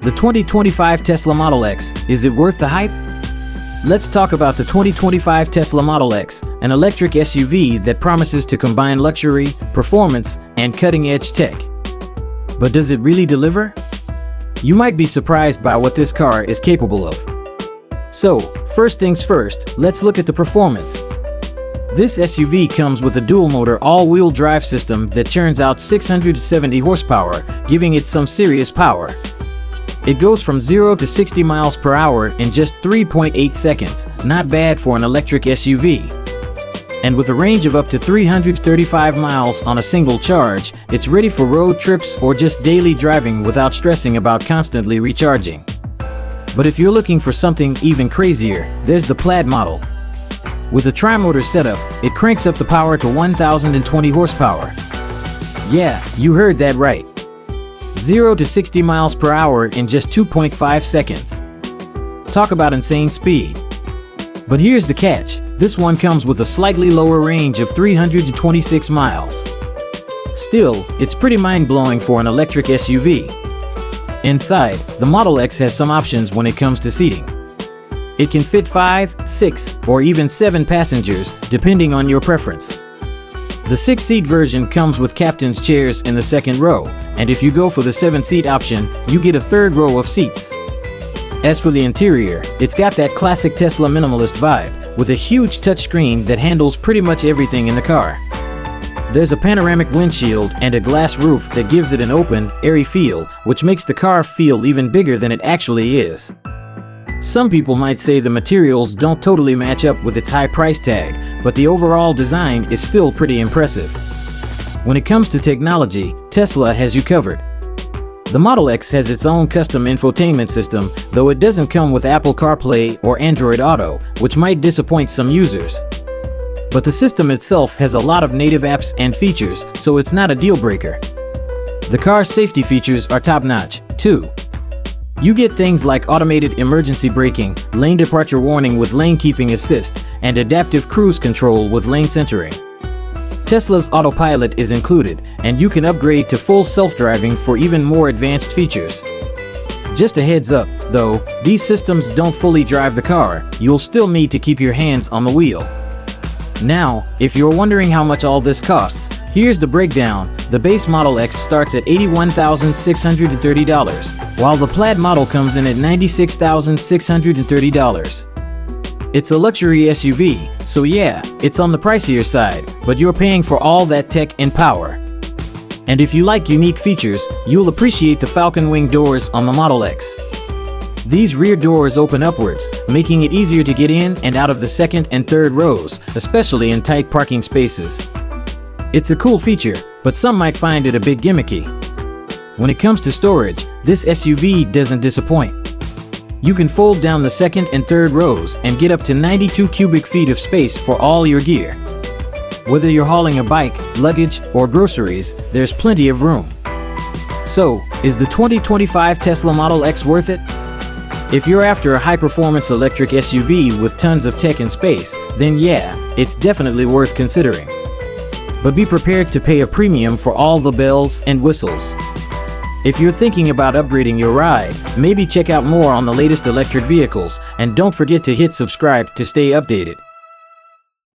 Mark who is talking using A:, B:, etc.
A: The 2025 Tesla Model X, is it worth the hype? Let's talk about the 2025 Tesla Model X, an electric SUV that promises to combine luxury, performance, and cutting-edge tech. But does it really deliver? You might be surprised by what this car is capable of. So, first things first, let's look at the performance. This SUV comes with a dual-motor all-wheel drive system that churns out 670 horsepower, giving it some serious power. It goes from 0 to 60 miles per hour in just 3.8 seconds, not bad for an electric SUV. And with a range of up to 335 miles on a single charge, it's ready for road trips or just daily driving without stressing about constantly recharging. But if you're looking for something even crazier, there's the Plaid model. With a tri-motor setup, it cranks up the power to 1,020 horsepower. Yeah, you heard that right. 0 to 60 miles per hour in just 2.5 seconds. Talk about insane speed. But here's the catch. This one comes with a slightly lower range of 326 miles. Still, it's pretty mind-blowing for an electric SUV. Inside, the Model X has some options when it comes to seating. It can fit 5, 6, or even 7 passengers, depending on your preference. The 6-seat version comes with captain's chairs in the second row, and if you go for the 7-seat option, you get a third row of seats. As for the interior, it's got that classic Tesla minimalist vibe, with a huge touchscreen that handles pretty much everything in the car. There's a panoramic windshield and a glass roof that gives it an open, airy feel, which makes the car feel even bigger than it actually is. Some people might say the materials don't totally match up with its high price tag, but the overall design is still pretty impressive. When it comes to technology, Tesla has you covered. The Model X has its own custom infotainment system, though it doesn't come with Apple CarPlay or Android Auto, which might disappoint some users. But the system itself has a lot of native apps and features, so it's not a deal breaker. The car's safety features are top-notch, too. You get things like automated emergency braking, lane departure warning with lane keeping assist, and adaptive cruise control with lane centering. Tesla's autopilot is included, and you can upgrade to full self-driving for even more advanced features. Just a heads up, though, these systems don't fully drive the car. You'll still need to keep your hands on the wheel. Now, if you're wondering how much all this costs, here's the breakdown. The base Model X starts at $81,630, while the Plaid model comes in at $96,630. It's a luxury SUV, so yeah, it's on the pricier side, but you're paying for all that tech and power. And if you like unique features, you'll appreciate the Falcon Wing doors on the Model X. These rear doors open upwards, making it easier to get in and out of the second and third rows, especially in tight parking spaces. It's a cool feature, but some might find it a bit gimmicky. When it comes to storage, this SUV doesn't disappoint. You can fold down the second and third rows and get up to 92 cubic feet of space for all your gear. Whether you're hauling a bike, luggage, or groceries, there's plenty of room. So, is the 2025 Tesla Model X worth it? If you're after a high-performance electric SUV with tons of tech and space, then yeah, it's definitely worth considering. But be prepared to pay a premium for all the bells and whistles. If you're thinking about upgrading your ride, maybe check out more on the latest electric vehicles, and don't forget to hit subscribe to stay updated.